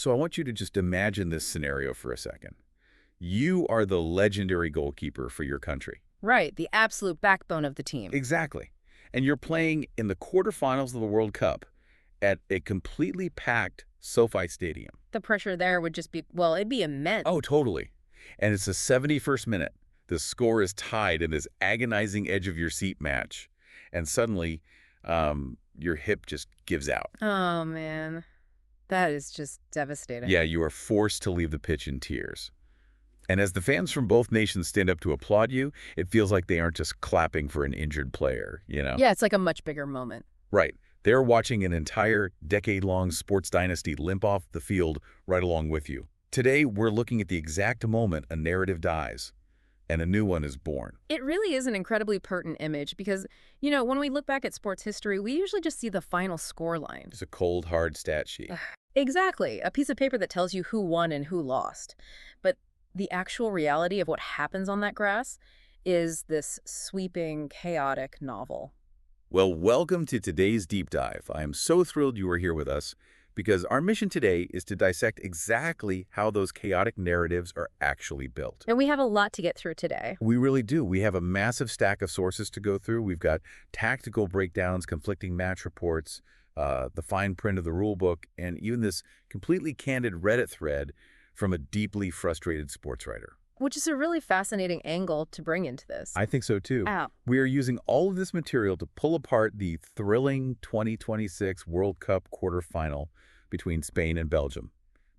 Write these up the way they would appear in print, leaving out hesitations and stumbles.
So I want you to just imagine this scenario for a second. You are the legendary goalkeeper for your country. Right, the absolute backbone of the team. Exactly. And you're playing in the quarterfinals of the World Cup at a completely packed SoFi Stadium. The pressure there would just be, well, it'd be immense. Oh, totally. And it's the 71st minute. The score is tied in this agonizing edge-of-your-seat match. And suddenly, your hip just gives out. Oh, man. That is just devastating. Yeah, you are forced to leave the pitch in tears. And as the fans from both nations stand up to applaud you, it feels like they aren't just clapping for an injured player, you know? Yeah, it's like a much bigger moment. Right. They're watching an entire decade-long sports dynasty limp off the field right along with you. Today, we're looking at the exact moment a narrative dies and a new one is born. It really is an incredibly pertinent image because, when we look back at sports history, we usually just see the final score line. It's a cold, hard stat sheet. Exactly. A piece of paper that tells you who won and who lost. But the actual reality of what happens on that grass is this sweeping, chaotic novel. Well, welcome to today's deep dive. I am so thrilled you are here with us because our mission today is to dissect exactly how those chaotic narratives are actually built. And we have a lot to get through today. We really do. We have a massive stack of sources to go through. We've got tactical breakdowns, conflicting match reports, the fine print of the rule book, and even this completely candid Reddit thread from a deeply frustrated sports writer. Which is a really fascinating angle to bring into this. I think so, too. Ow. We are using all of this material to pull apart the thrilling 2026 World Cup quarterfinal between Spain and Belgium.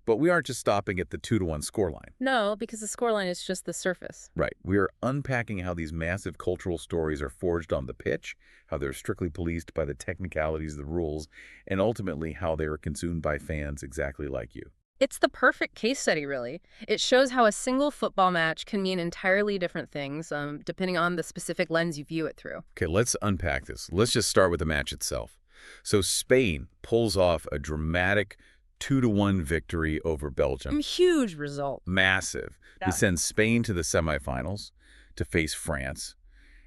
But we aren't just stopping at the 2-1 scoreline. No, because the scoreline is just the surface. Right. We are unpacking how these massive cultural stories are forged on the pitch, how they're strictly policed by the technicalities of the rules, and ultimately how they are consumed by fans exactly like you. It's the perfect case study, really. It shows how a single football match can mean entirely different things, depending on the specific lens you view it through. Okay, let's unpack this. Let's just start with the match itself. So Spain pulls off a dramatic 2-1 victory over Belgium. Huge result. Massive. Yeah. This sends Spain to the semifinals to face France.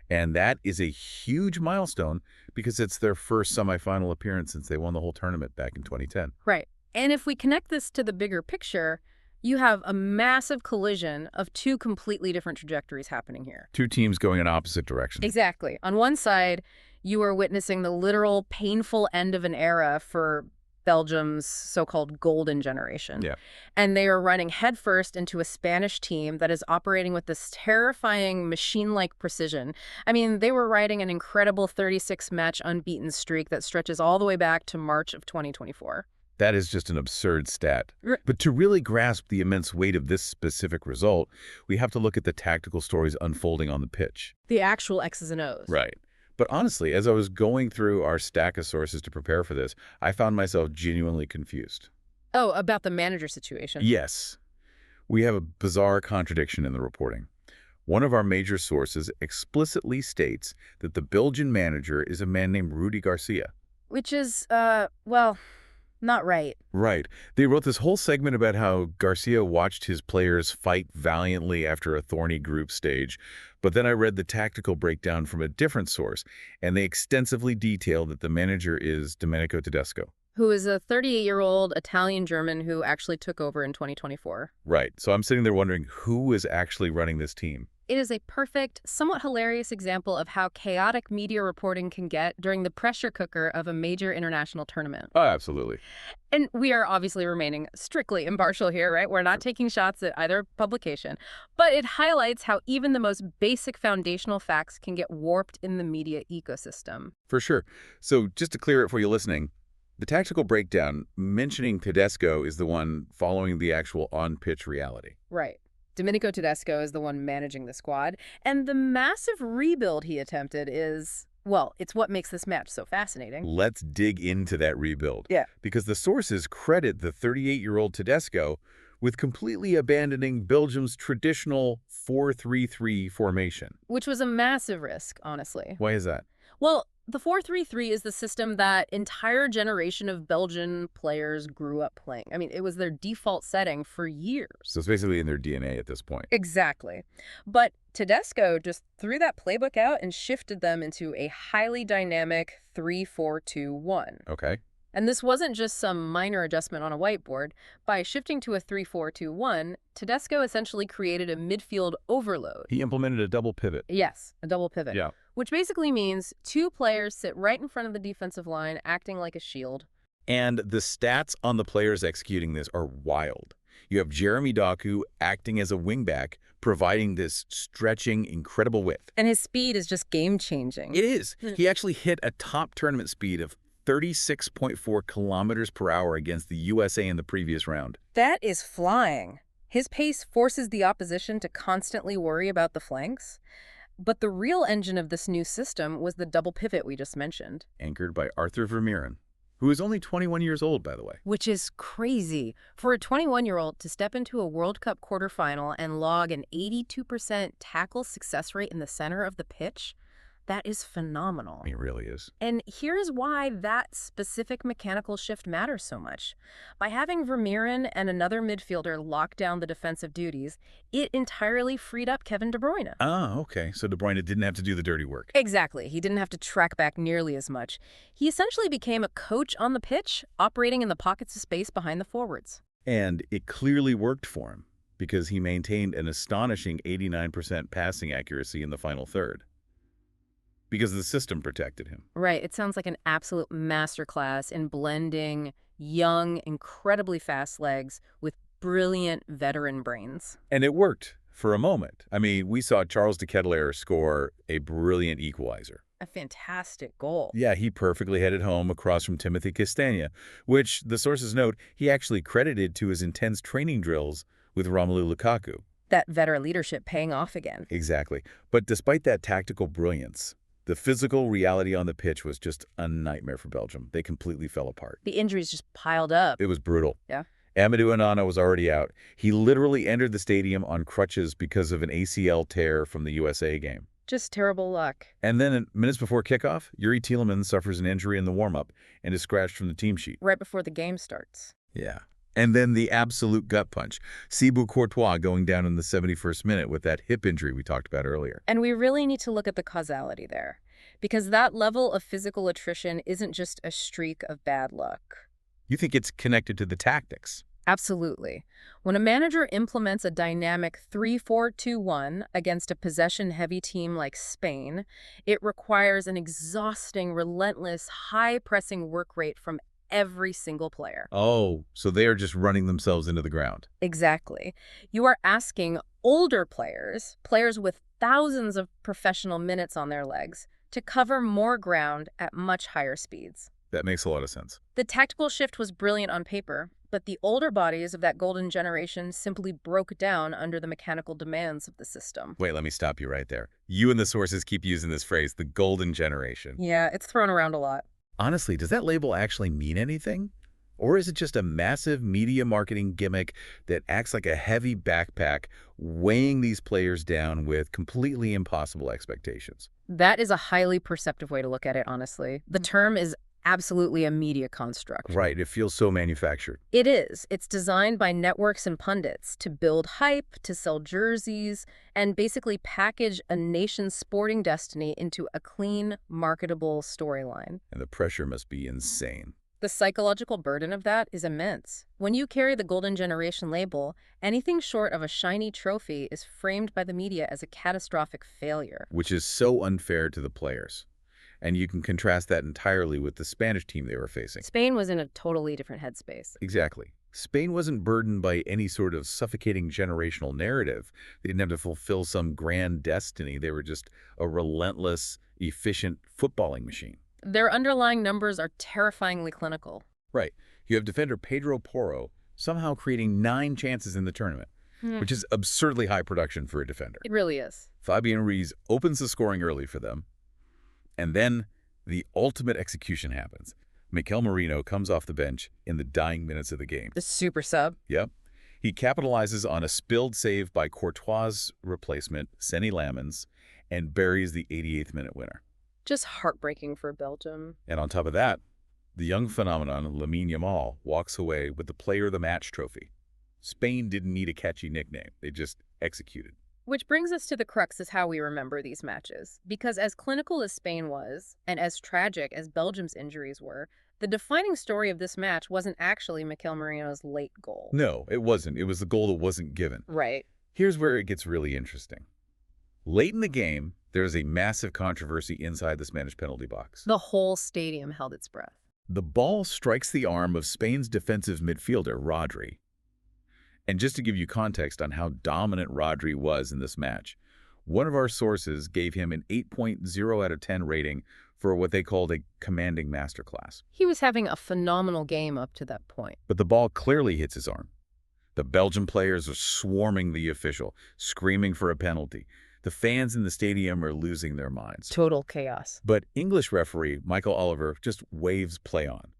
And that is a huge milestone because it's their first semifinal appearance since they won the whole tournament back in 2010. Right. And if we connect this to the bigger picture, you have a massive collision of two completely different trajectories happening here. Two teams going in opposite directions. Exactly. On one side, you are witnessing the literal painful end of an era for Belgium's so-called golden generation. Yeah. And they are running headfirst into a Spanish team that is operating with this terrifying machine-like precision. I mean, they were riding an incredible 36-match unbeaten streak that stretches all the way back to March of 2024. That is just an absurd stat. Right. But to really grasp the immense weight of this specific result, we have to look at the tactical stories unfolding on the pitch. The actual X's and O's. Right. But honestly, as I was going through our stack of sources to prepare for this, I found myself genuinely confused. Oh, about the manager situation. Yes. We have a bizarre contradiction in the reporting. One of our major sources explicitly states that the Belgian manager is a man named Rudy Garcia. Which is, not right. Right. They wrote this whole segment about how Garcia watched his players fight valiantly after a thorny group stage. But then I read the tactical breakdown from a different source, and they extensively detailed that the manager is Domenico Tedesco. Who is a 38-year-old Italian-German who actually took over in 2024. Right. So I'm sitting there wondering who is actually running this team. It is a perfect, somewhat hilarious example of how chaotic media reporting can get during the pressure cooker of a major international tournament. Oh, absolutely. And we are obviously remaining strictly impartial here, right? We're not taking shots at either publication. But it highlights how even the most basic foundational facts can get warped in the media ecosystem. For sure. So just to clear it for you listening, the tactical breakdown mentioning Tedesco is the one following the actual on-pitch reality. Right. Domenico Tedesco is the one managing the squad, and the massive rebuild he attempted is, well, it's what makes this match so fascinating. Let's dig into that rebuild. Yeah. Because the sources credit the 38-year-old Tedesco with completely abandoning Belgium's traditional 4-3-3 formation. Which was a massive risk, honestly. Why is that? Well, the 4-3-3 is the system that entire generation of Belgian players grew up playing. I mean, it was their default setting for years. So it's basically in their DNA at this point. Exactly. But Tedesco just threw that playbook out and shifted them into a highly dynamic 3-4-2-1. Okay. And this wasn't just some minor adjustment on a whiteboard. By shifting to a 3-4-2-1, Tedesco essentially created a midfield overload. He implemented a double pivot. Yes, a double pivot. Yeah. Which basically means two players sit right in front of the defensive line, acting like a shield. And the stats on the players executing this are wild. You have Jeremy Doku acting as a wingback, providing this stretching, incredible width. And his speed is just game-changing. It is. He actually hit a top tournament speed of 36.4 kilometers per hour against the USA in the previous round. That is flying. His pace forces the opposition to constantly worry about the flanks. But the real engine of this new system was the double pivot we just mentioned. Anchored by Arthur Vermeeren, who is only 21 years old, by the way. Which is crazy. For a 21-year-old to step into a World Cup quarterfinal and log an 82% tackle success rate in the center of the pitch, that is phenomenal. It really is. And here's why that specific mechanical shift matters so much. By having Vermeeren and another midfielder lock down the defensive duties, it entirely freed up Kevin De Bruyne. Ah, okay. So De Bruyne didn't have to do the dirty work. Exactly. He didn't have to track back nearly as much. He essentially became a coach on the pitch, operating in the pockets of space behind the forwards. And it clearly worked for him, because he maintained an astonishing 89% passing accuracy in the final third. Because the system protected him. Right. It sounds like an absolute masterclass in blending young, incredibly fast legs with brilliant veteran brains. And it worked for a moment. I mean, we saw Charles de Ketelaere score a brilliant equalizer. A fantastic goal. Yeah, he perfectly headed home across from Timothy Castagne, which, the sources note, he actually credited to his intense training drills with Romelu Lukaku. That veteran leadership paying off again. Exactly. But despite that tactical brilliance, the physical reality on the pitch was just a nightmare for Belgium. They completely fell apart. The injuries just piled up. It was brutal. Yeah. Amadou Onana was already out. He literally entered the stadium on crutches because of an ACL tear from the USA game. Just terrible luck. And then minutes before kickoff, Yuri Tielemans suffers an injury in the warm-up and is scratched from the team sheet. Right before the game starts. Yeah. And then the absolute gut punch. Thibaut Courtois going down in the 71st minute with that hip injury we talked about earlier. And we really need to look at the causality there. Because that level of physical attrition isn't just a streak of bad luck. You think it's connected to the tactics? Absolutely. When a manager implements a dynamic 3-4-2-1 against a possession-heavy team like Spain, it requires an exhausting, relentless, high-pressing work rate from every single player. Oh, so they are just running themselves into the ground. Exactly. You are asking older players, players with thousands of professional minutes on their legs, to cover more ground at much higher speeds. That makes a lot of sense. The tactical shift was brilliant on paper, but the older bodies of that golden generation simply broke down under the mechanical demands of the system. Wait, let me stop you right there. You and the sources keep using this phrase, the golden generation. Yeah, it's thrown around a lot. Honestly, does that label actually mean anything? Or is it just a massive media marketing gimmick that acts like a heavy backpack, weighing these players down with completely impossible expectations? That is a highly perceptive way to look at it, honestly. The term is absolutely a media construct. Right, it feels so manufactured. It is. It's designed by networks and pundits to build hype, to sell jerseys, and basically package a nation's sporting destiny into a clean, marketable storyline. And the pressure must be insane. The psychological burden of that is immense. When you carry the Golden Generation label, anything short of a shiny trophy is framed by the media as a catastrophic failure. Which is so unfair to the players. And you can contrast that entirely with the Spanish team they were facing. Spain was in a totally different headspace. Exactly. Spain wasn't burdened by any sort of suffocating generational narrative. They didn't have to fulfill some grand destiny. They were just a relentless, efficient footballing machine. Their underlying numbers are terrifyingly clinical. Right. You have defender Pedro Porro somehow creating 9 chances in the tournament, which is absurdly high production for a defender. It really is. Fabian Ruiz opens the scoring early for them, and then the ultimate execution happens. Mikel Merino comes off the bench in the dying minutes of the game. The super sub. Yep. He capitalizes on a spilled save by Courtois' replacement, Seny Lamens, and buries the 88th minute winner. Just heartbreaking for Belgium. And on top of that, the young phenomenon, Lamine Yamal, walks away with the Player of the Match trophy. Spain didn't need a catchy nickname. They just executed. Which brings us to the crux of how we remember these matches. Because as clinical as Spain was, and as tragic as Belgium's injuries were, The defining story of this match wasn't actually Mikel Merino's late goal. No, it wasn't. It was the goal that wasn't given. Right. Here's where it gets really interesting. Late in the game, there's a massive controversy inside the Spanish penalty box. The whole stadium held its breath. The ball strikes the arm of Spain's defensive midfielder, Rodri. And just to give you context on how dominant Rodri was in this match, one of our sources gave him an 8.0 out of 10 rating for what they called a commanding masterclass. He was having a phenomenal game up to that point. But the ball clearly hits his arm. The Belgian players are swarming the official, screaming for a penalty. The fans in the stadium are losing their minds. Total chaos. But English referee Michael Oliver just waves play on,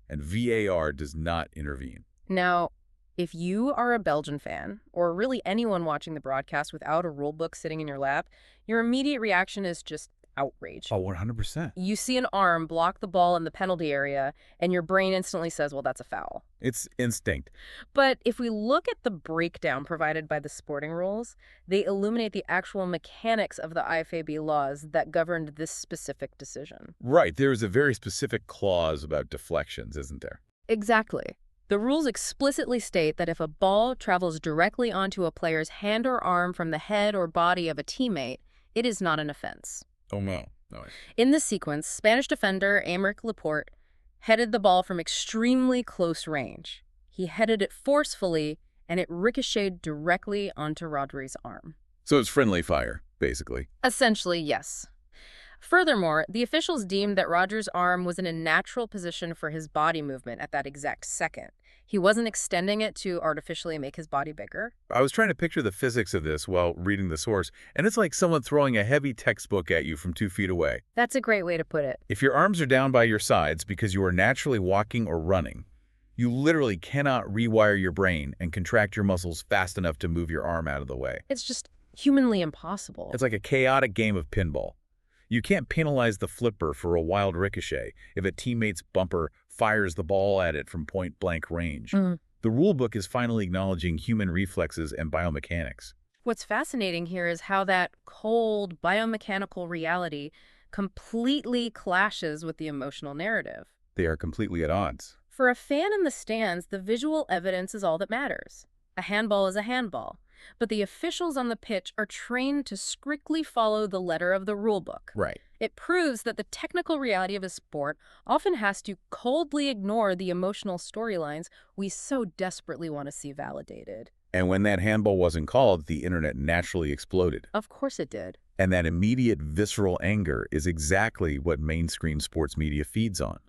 and VAR does not intervene. Now, if you are a Belgian fan, or really anyone watching the broadcast without a rule book sitting in your lap, your immediate reaction is just outrage. Oh, 100%. You see an arm block the ball in the penalty area, and your brain instantly says, well, that's a foul. It's instinct. But if we look at the breakdown provided by the sporting rules, they illuminate the actual mechanics of the IFAB laws that governed this specific decision. Right, there is a very specific clause about deflections, isn't there? Exactly. The rules explicitly state that if a ball travels directly onto a player's hand or arm from the head or body of a teammate, it is not an offense. Oh, no. No. In this sequence, Spanish defender Aymeric Laporte headed the ball from extremely close range. He headed it forcefully, and it ricocheted directly onto Rodri's arm. So it's friendly fire, basically. Essentially, yes. Furthermore, the officials deemed that Rodri's arm was in a natural position for his body movement at that exact second. He wasn't extending it to artificially make his body bigger. I was trying to picture the physics of this while reading the source, and it's like someone throwing a heavy textbook at you from 2 feet away. That's a great way to put it. If your arms are down by your sides because you are naturally walking or running, you literally cannot rewire your brain and contract your muscles fast enough to move your arm out of the way. It's just humanly impossible. It's like a chaotic game of pinball. You can't penalize the flipper for a wild ricochet if a teammate's bumper fires the ball at it from point-blank range. The rulebook is finally acknowledging human reflexes and biomechanics. What's fascinating here is how that cold, biomechanical reality completely clashes with the emotional narrative. They are completely at odds. For a fan in the stands, the visual evidence is all that matters. A handball is a handball. But the officials on the pitch are trained to strictly follow the letter of the rulebook. Right. It proves that the technical reality of a sport often has to coldly ignore the emotional storylines we so desperately want to see validated. And when that handball wasn't called, the internet naturally exploded. Of course it did. And that immediate visceral anger is exactly what mainstream sports media feeds on.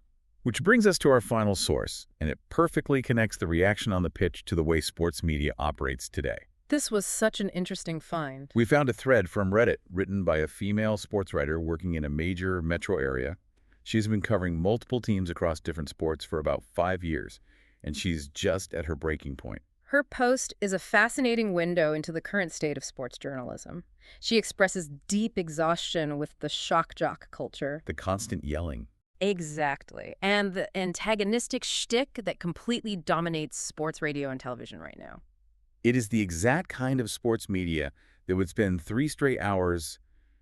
Which brings us to our final source, and it perfectly connects the reaction on the pitch to the way sports media operates today. This was such an interesting find. We found a thread from Reddit written by a female sports writer working in a major metro area. She's been covering multiple teams across different sports for about 5 years, and she's just at her breaking point. Her post is a fascinating window into the current state of sports journalism. She expresses deep exhaustion with the shock jock culture. The constant yelling. Exactly. And the antagonistic shtick that completely dominates sports radio and television right now. It is the exact kind of sports media that would spend 3 straight hours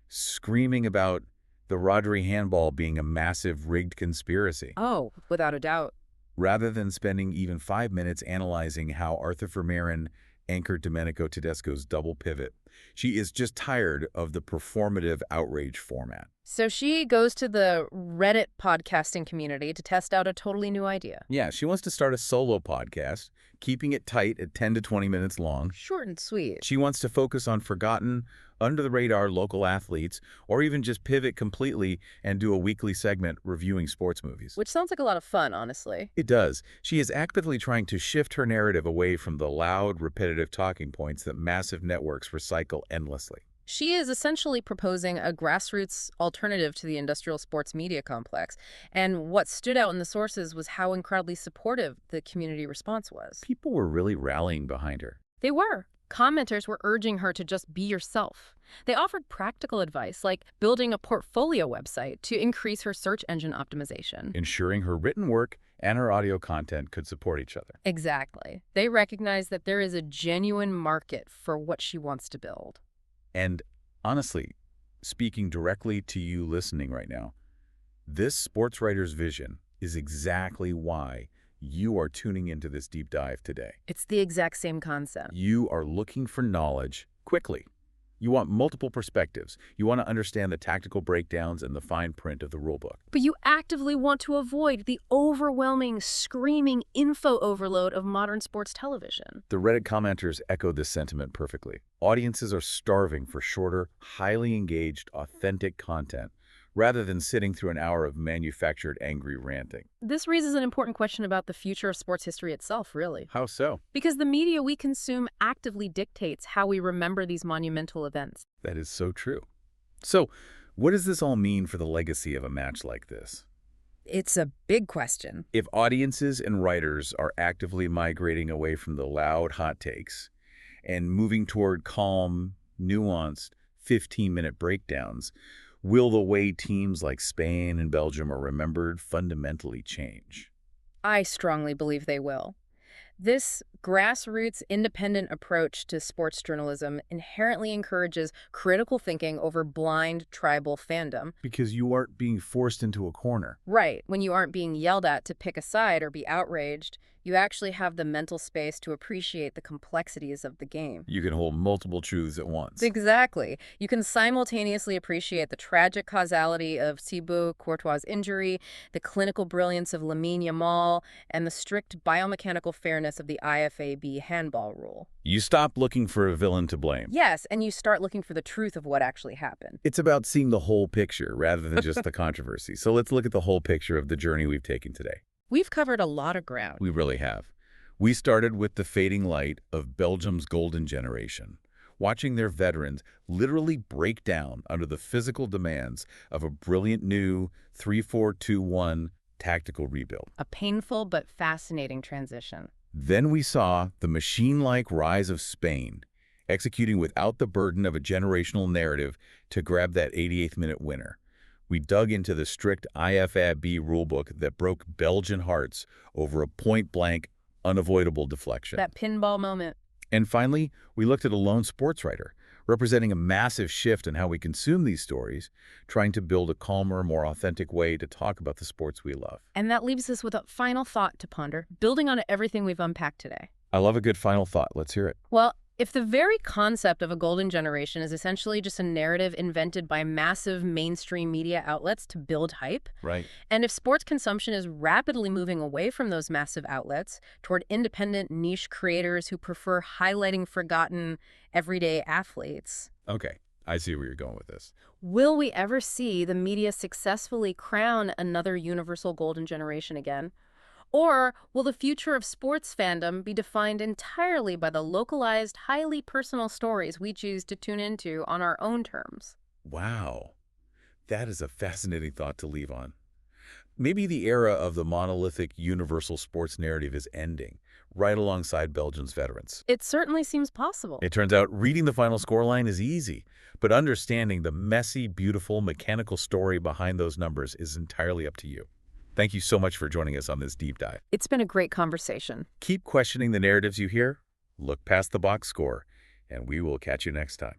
screaming about the Rodri handball being a massive rigged conspiracy. Oh, without a doubt. Rather than spending even 5 minutes analyzing how Arthur Vermeeren anchored Domenico Tedesco's double pivot. She is just tired of the performative outrage format. So she goes to the Reddit podcasting community to test out a totally new idea. Yeah, she wants to start a solo podcast, keeping it tight at 10 to 20 minutes long. Short and sweet. She wants to focus on forgotten, under-the-radar local athletes, or even just pivot completely and do a weekly segment reviewing sports movies. Which sounds like a lot of fun, honestly. It does. She is actively trying to shift her narrative away from the loud, repetitive talking points that massive networks recycle endlessly. She is essentially proposing a grassroots alternative to the industrial sports media complex. And what stood out in the sources was how incredibly supportive the community response was. People were really rallying behind her. They were. Commenters were urging her to just be yourself. They offered practical advice, like building a portfolio website to increase her search engine optimization. Ensuring her written work and her audio content could support each other. Exactly. They recognize that there is a genuine market for what she wants to build. And honestly, speaking directly to you listening right now, this sports writer's vision, is exactly why you are tuning into this deep dive today. It's the exact same concept. You are looking for knowledge quickly. You want multiple perspectives. You want to understand the tactical breakdowns and the fine print of the rulebook. But you actively want to avoid the overwhelming, screaming info overload of modern sports television. The Reddit commenters echo this sentiment perfectly. Audiences are starving for shorter, highly engaged, authentic content, rather than sitting through an hour of manufactured angry ranting. This raises an important question about the future of sports history itself, really. How so? Because the media we consume actively dictates how we remember these monumental events. That is so true. So, what does this all mean for the legacy of a match like this? It's a big question. If audiences and writers are actively migrating away from the loud hot takes and moving toward calm, nuanced, 15-minute breakdowns, will the way teams like Spain and Belgium are remembered fundamentally change? I strongly believe they will. This grassroots, independent approach to sports journalism inherently encourages critical thinking over blind tribal fandom. Because you aren't being forced into a corner. Right, when you aren't being yelled at to pick a side or be outraged, you actually have the mental space to appreciate the complexities of the game. You can hold multiple truths at once. Exactly. You can simultaneously appreciate the tragic causality of Thibaut Courtois' injury, the clinical brilliance of Lamine Yamal, and the strict biomechanical fairness of the IFAB handball rule. You stop looking for a villain to blame. Yes, and you start looking for the truth of what actually happened. It's about seeing the whole picture rather than just the controversy. So let's look at the whole picture of the journey we've taken today. We've covered a lot of ground. We really have. We started with the fading light of Belgium's golden generation, watching their veterans literally break down under the physical demands of a brilliant new 3-4-2-1 tactical rebuild. A painful but fascinating transition. Then we saw the machine-like rise of Spain, executing without the burden of a generational narrative to grab that 88th minute winner. We dug into the strict IFAB rulebook that broke Belgian hearts over a point-blank, unavoidable deflection. That pinball moment. And finally, we looked at a lone sports writer, representing a massive shift in how we consume these stories, trying to build a calmer, more authentic way to talk about the sports we love. And that leaves us with a final thought to ponder, building on everything we've unpacked today. I love a good final thought. Let's hear it. Well, if the very concept of a golden generation is essentially just a narrative invented by massive mainstream media outlets to build hype, Right. and if sports consumption is rapidly moving away from those massive outlets toward independent niche creators who prefer highlighting forgotten everyday athletes, Okay, I see where you're going with this. will we ever see the media successfully crown another universal golden generation again? Or will the future of sports fandom be defined entirely by the localized, highly personal stories we choose to tune into on our own terms? Wow, that is a fascinating thought to leave on. Maybe the era of the monolithic universal sports narrative is ending, right alongside Belgium's veterans. It certainly seems possible. It turns out reading the final scoreline is easy, but understanding the messy, beautiful, mechanical story behind those numbers is entirely up to you. Thank you so much for joining us on this deep dive. It's been a great conversation. Keep questioning the narratives you hear, look past the box score, and we will catch you next time.